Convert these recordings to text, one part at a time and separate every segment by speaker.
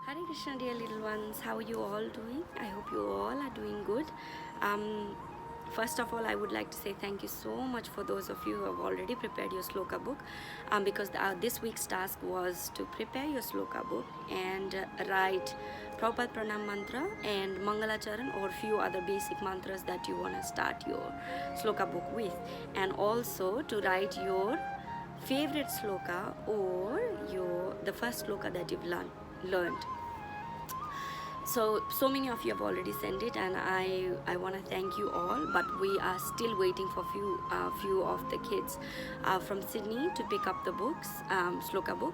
Speaker 1: Hare Krishna, dear little ones. How are you all doing? I hope you all are doing good. First of all, I would like to say thank you so much for those of you who have already prepared your sloka book, because this week's task was to prepare your sloka book and write Prabhupada Pranam mantra and Mangalacharan or few other basic mantras that you want to start your sloka book with, and also to write your favorite sloka or the first sloka that you've learned. So many of you have already sent it, and I want to thank you all, but we are still waiting for few of the kids from Sydney to pick up the books, sloka book.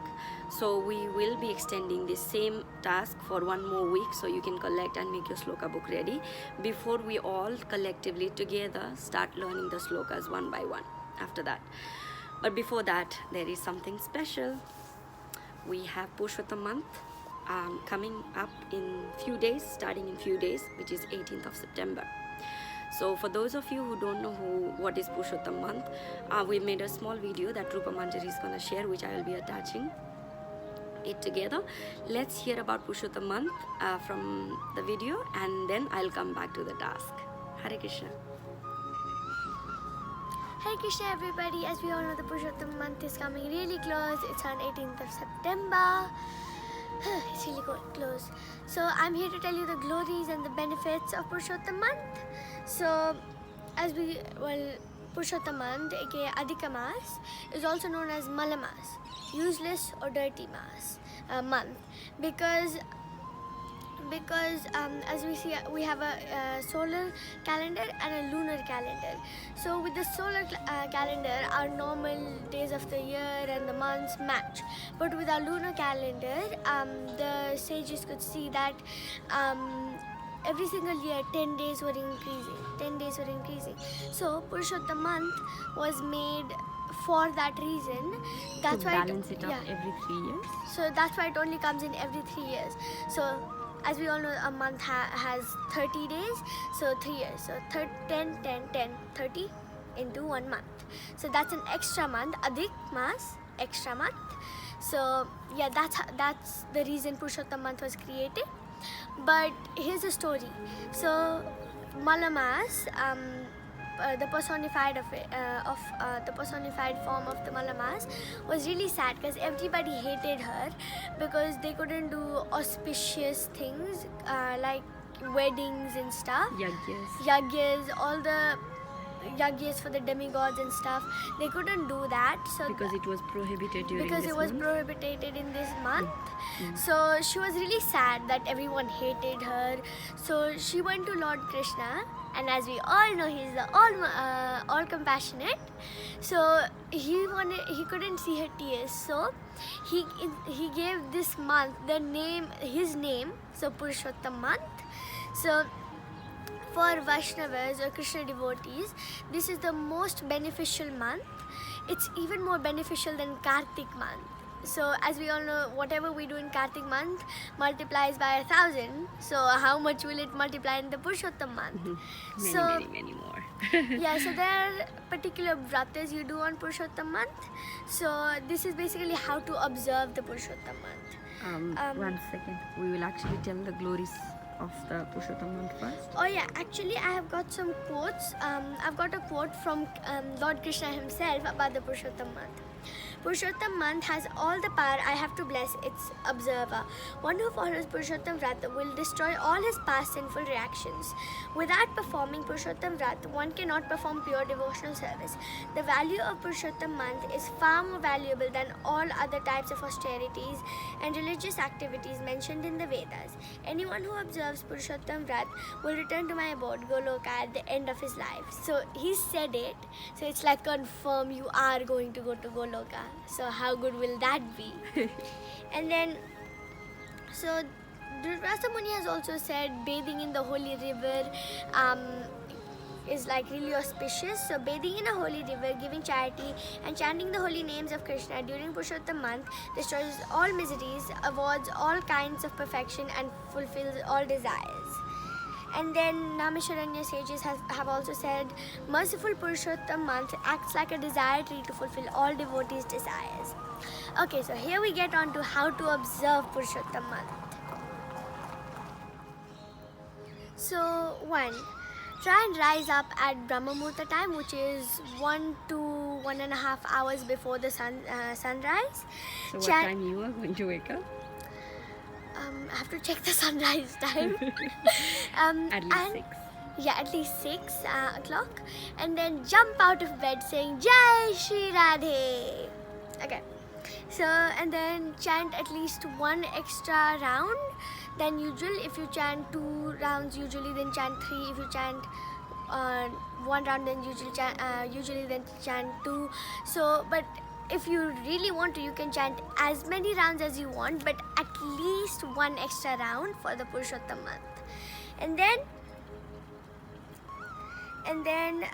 Speaker 1: So we will be extending this same task for one more week, so you can collect and make your sloka book ready before we all collectively together start learning the slokas one by one after that. But before that, there is something special. We have Purushottam month coming up in few days, starting in few days, which is 18th of September. So for those of you who don't know what is Purushottam month, we made a small video that Rupa Manjari is going to share, which I will be attaching it together. Let's hear about Purushottam month from the video, and then I'll come back to the task. Hare Krishna.
Speaker 2: Hare Krishna everybody. As we all know, the Purushottam month is coming really close. It's on 18th of September. It's really close. So I'm here to tell you the glories and the benefits of Purushottam month. So Purushottam month, aka Adhika Mas, is also known as Mala Mas, useless or dirty month, because as we see, we have a solar calendar and a lunar calendar. So with the solar calendar, our normal days of the year and the months match, but with our lunar calendar, the sages could see that every single year 10 days were increasing. So Purushottam month was made for that reason. That's
Speaker 1: to
Speaker 2: why
Speaker 1: balance it up every 3 years.
Speaker 2: So that's why it only comes in every 3 years. So as we all know, a month has 30 days, so 3 years. So 10, 30 into 1 month. So that's an extra month, Adhik Mas, extra month. So yeah, that's the reason Purushottam month was created. But here's a story. So Mala Mas, the personified form of the Mala Mas, was really sad because everybody hated her because they couldn't do auspicious things like weddings and stuff. Yagyas, all the yagyas for the demigods and stuff, they couldn't do that. So
Speaker 1: because it was prohibited during
Speaker 2: because
Speaker 1: this
Speaker 2: it was
Speaker 1: month.
Speaker 2: prohibited in this month. So she was really sad that everyone hated her. So she went to Lord Krishna, and as we all know, he's the all compassionate. So he couldn't see her tears. So he gave this month his name. So Purushottam month. So for Vaishnavas or Krishna devotees, this is the most beneficial month. It's even more beneficial than Kartik month. So as we all know, whatever we do in Kartik month multiplies by 1,000. So how much will it multiply in the Purushottam month?
Speaker 1: Many more.
Speaker 2: Yeah, so there are particular vratas you do on Purushottam month. So this is basically how to observe the Purushottam month.
Speaker 1: 1 second. We will actually tell the glories of the Purushottam month first.
Speaker 2: Oh yeah, actually I have got some quotes. I've got a quote from Lord Krishna himself about the Purushottam month. Purushottam month has all the power I have to bless its observer. One who follows Purushottam Vrata will destroy all his past sinful reactions. Without performing Purushottam Vrata, one cannot perform pure devotional service. The value of Purushottam month is far more valuable than all other types of austerities and religious activities mentioned in the Vedas. Anyone who observes Purushottam Vrata will return to my abode, Goloka, at the end of his life. So he said it, so it's like confirm you are going to go to Goloka. So how good will that be? And then, so Dhritarashtra Muni has also said bathing in the holy river is like really auspicious. So bathing in a holy river, giving charity and chanting the holy names of Krishna during Purushottam month destroys all miseries, avoids all kinds of perfection and fulfills all desires. And then Namisharanya sages have also said, merciful Purushottam month acts like a desire tree to fulfill all devotees' desires. Okay, so here we get on to how to observe Purushottam month. So, one, try and rise up at Brahma Muhurta time, which is 1 to 1.5 hours before the sunrise.
Speaker 1: So what time you are going to wake up?
Speaker 2: I have to check the sunrise time.
Speaker 1: At least 6.
Speaker 2: Yeah, at least 6 o'clock. And then jump out of bed saying Jai Shri Radhe. Okay. So, and then chant at least one extra round than usual. If you chant 2 rounds usually, then chant 3. If you chant 1 round, then usually then chant 2. So, but if you really want to, you can chant as many rounds as you want, but at least 1 extra round for the Purushottam month. And then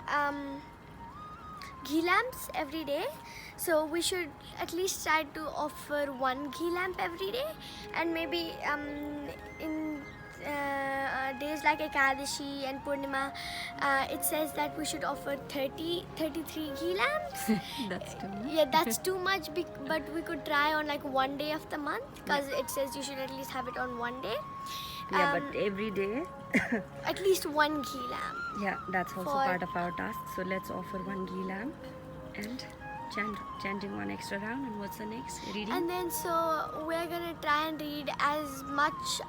Speaker 2: ghee lamps every day. So we should at least try to offer 1 ghee lamp every day, and maybe in days like Ekadashi and Purnima, it says that we should offer 33 ghee lamps.
Speaker 1: That's too much.
Speaker 2: Yeah, that's too much, but we could try on like 1 day of the month, because it says you should at least have it on 1 day.
Speaker 1: Yeah, but every day.
Speaker 2: At least 1 ghee lamp.
Speaker 1: Yeah, that's also part of our task. So let's offer 1 ghee lamp and chanting 1 extra round. And what's the next? Reading?
Speaker 2: And then so we're gonna try and read as much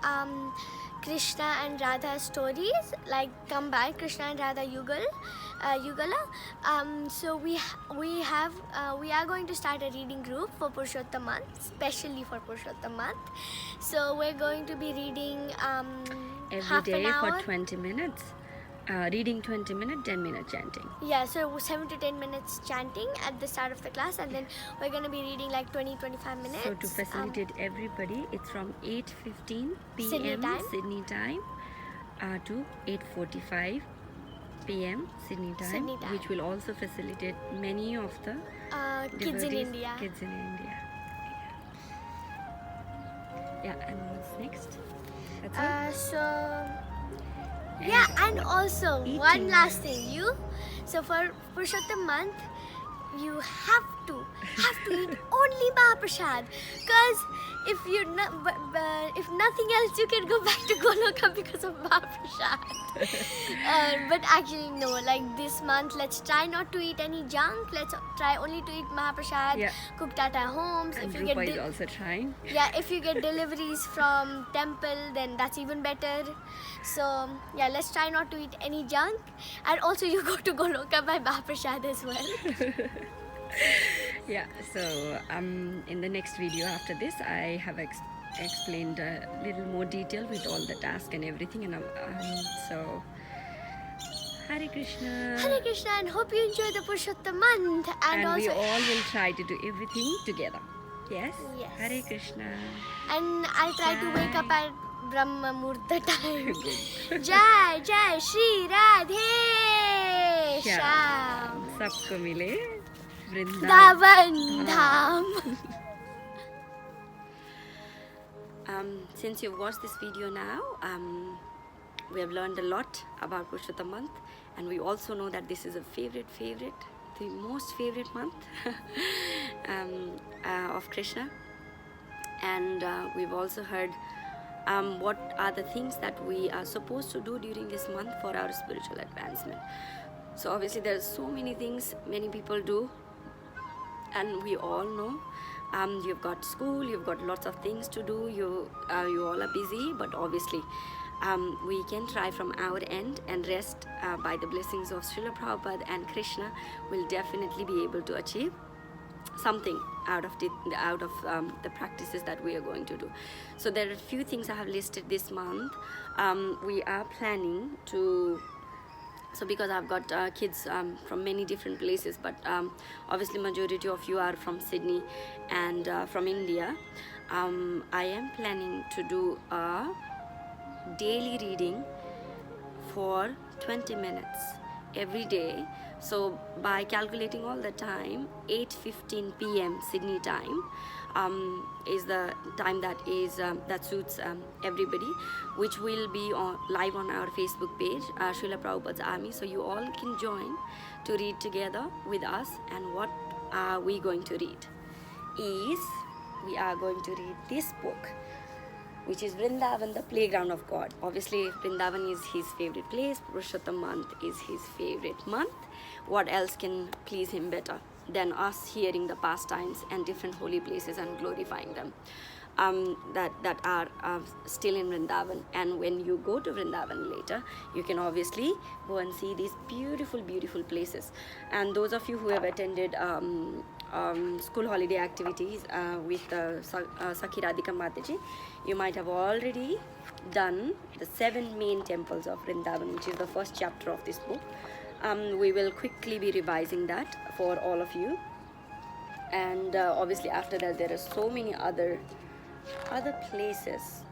Speaker 2: Krishna and Radha stories, like come by Krishna and Radha Yugala. So we are going to start a reading group for Purushottam month, especially for Purushottam month. So we're going to be reading
Speaker 1: every
Speaker 2: half
Speaker 1: day
Speaker 2: an hour
Speaker 1: for 20 minutes. Reading 20 minutes, 10 minutes chanting.
Speaker 2: Yeah, so 7 to 10 minutes chanting at the start of the class, and then we're going to be reading like 20-25 minutes.
Speaker 1: So to facilitate everybody, it's from 8:15 p.m. Sydney time to 8:45 p.m. Sydney time, which will also facilitate many of the
Speaker 2: kids in India.
Speaker 1: Kids in India. Yeah, and what's next? That's all?
Speaker 2: Yeah, and also one last thing. So for Purushottam month, you have to eat only Mahaprasad, because if nothing else, you can go back to Goloka because of Mahaprasad. But actually no, like this month, let's try not to eat any junk. Let's try only to eat Mahaprasad, cooked at our homes.
Speaker 1: And Rupa is also trying.
Speaker 2: Yeah, if you get deliveries from temple, then that's even better. So yeah, let's try not to eat any junk, and also you go to Goloka by Mahaprasad as well.
Speaker 1: Yeah, so in the next video after this, I have explained a little more detail with all the tasks and everything, and so Hare Krishna.
Speaker 2: Hare Krishna, and hope you enjoy the Purushottam month. And also
Speaker 1: we all will try to do everything together. Yes?
Speaker 2: Yes.
Speaker 1: Hare Krishna.
Speaker 2: And I'll try to wake up at Brahma Muhurta time. Jai Jai Shri Radhe Shyam.
Speaker 1: Sabko mile
Speaker 2: Vrindavan Dham.
Speaker 1: Since you've watched this video now, we have learned a lot about Purushottam month, and we also know that this is a the most favorite month of Krishna. And we've also heard what are the things that we are supposed to do during this month for our spiritual advancement. So obviously there's so many things many people do, and we all know you've got school, you've got lots of things to do, you all are busy, but obviously we can try from our end, and rest by the blessings of Srila Prabhupada and Krishna will definitely be able to achieve something out of the practices that we are going to do. So there are a few things I have listed this month. We are planning to, so because I've got kids from many different places, but obviously majority of you are from Sydney and from India, I am planning to do a daily reading for 20 minutes every day. So by calculating all the time, 8:15 p.m. Sydney time is the time that suits everybody, which will be live on our Facebook page, Srila Prabhupada's Army. So you all can join to read together with us. And what are we going to read? We are going to read this book, which is Vrindavan, the playground of God. Obviously, Vrindavan is his favorite place. Purushottam month is his favorite month. What else can please him better than us hearing the pastimes and different holy places and glorifying them that are still in Vrindavan. And when you go to Vrindavan later, you can obviously go and see these beautiful, beautiful places. And those of you who have attended school holiday activities with Sakhi Radhika Mataji, you might have already done the 7 main temples of Vrindavan, which is the first chapter of this book. We will quickly be revising that for all of you. And obviously after that there are so many other places.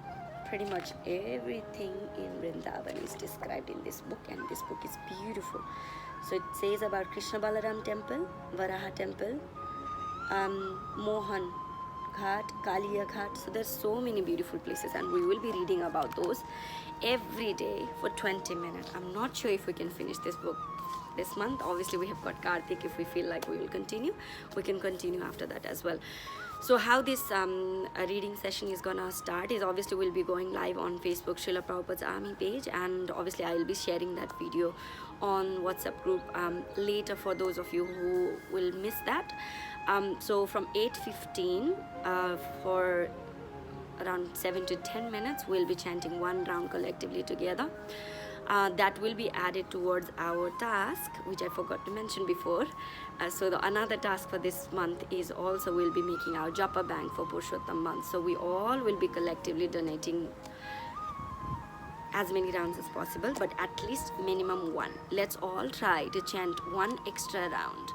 Speaker 1: Pretty much everything in Vrindavan is described in this book, and this book is beautiful. So it says about Krishna Balaram temple, Varaha temple, Mohan Ghat, Kaliya Ghat. So there's so many beautiful places, and we will be reading about those every day for 20 minutes. I'm not sure if we can finish this book this month. Obviously we have got Karthik. If we feel like we will continue, we can continue after that as well. So how this reading session is gonna start is, obviously we'll be going live on Facebook, Srila Prabhupada's Army page, and obviously I will be sharing that video on WhatsApp group later for those of you who will miss that. So from 8:15 for around 7 to 10 minutes, we'll be chanting one round collectively together. That will be added towards our task, which I forgot to mention before. So another task for this month is also we'll be making our Japa bank for Purushottam month. So we all will be collectively donating as many rounds as possible, but at least minimum one. Let's all try to chant one extra round,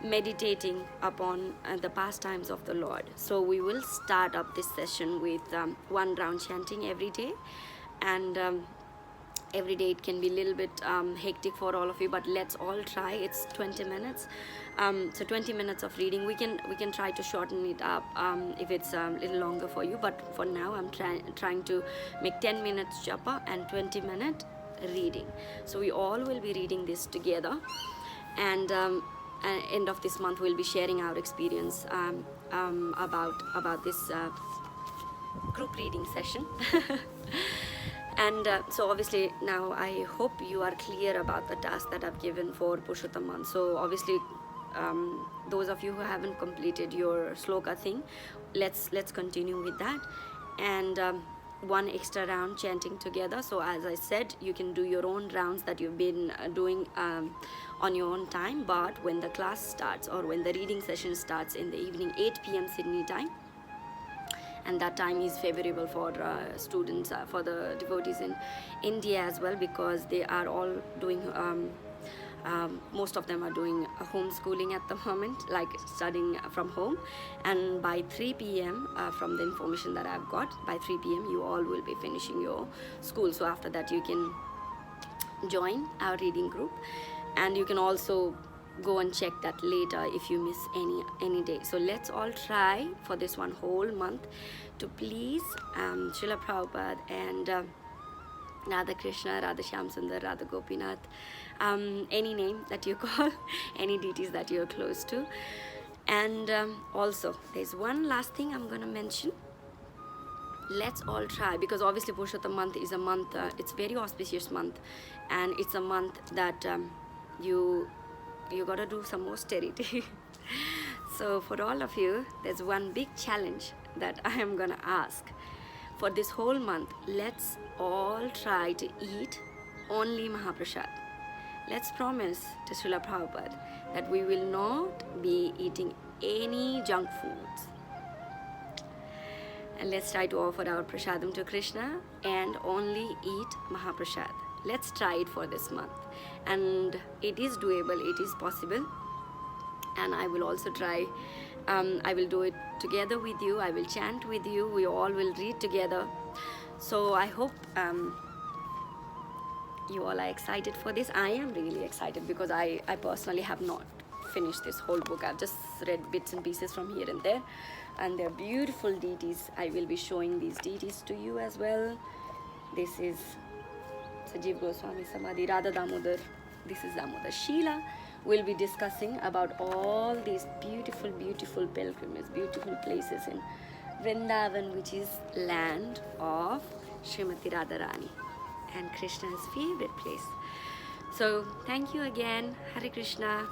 Speaker 1: meditating upon the pastimes of the Lord. So we will start up this session with one round chanting every day, and every day it can be a little bit hectic for all of you, but let's all try. It's 20 minutes, so 20 minutes of reading. We can try to shorten it up if it's a little longer for you, but for now I'm trying to make 10 minutes japa and 20-minute reading. So we all will be reading this together, and end of this month we'll be sharing our experience about this group reading session. And so obviously now I hope you are clear about the task that I've given for Purushottam month. So obviously those of you who haven't completed your sloka thing, let's continue with that, and one extra round chanting together. So as I said, you can do your own rounds that you've been doing on your own time, but when the class starts or when the reading session starts in the evening, 8 p.m. Sydney time, and that time is favorable for students, for the devotees in India as well, because they are all doing most of them are doing homeschooling at the moment, like studying from home. And by 3 p.m. From the information that I've got, by 3 p.m. you all will be finishing your school. So after that you can join our reading group, and you can also go and check that later if you miss any day. So let's all try for this one whole month to please Srila Prabhupada and Radha Krishna, Radha Shyam Sundar, Radha Gopinath, any name that you call, any deities that you're close to. And also there's one last thing I'm gonna mention. Let's all try, because obviously Purushottam month is a month, it's very auspicious month, and it's a month that you gotta do some austerity. So for all of you, there's one big challenge that I am gonna ask. For this whole month, let's all try to eat only Mahaprasad. Let's promise to Srila Prabhupada that we will not be eating any junk foods. And let's try to offer our prasadam to Krishna and only eat Mahaprasad. Let's try it for this month. And it is doable, it is possible. And I will also try, I will do it together with you, I will chant with you, we all will read together. So I hope you all are excited for this. I am really excited because I personally have not finished this whole book. I've just read bits and pieces from here and there, and they're beautiful deities. I will be showing these deities to you as well. This is Sajiv Goswami Samadhi, Radha Damodar, this is Damodar Sheila. We'll be discussing about all these beautiful, beautiful pilgrimages, beautiful places in Vrindavan, which is land of Srimati Radharani and Krishna's favorite place. So thank you again. Hare Krishna.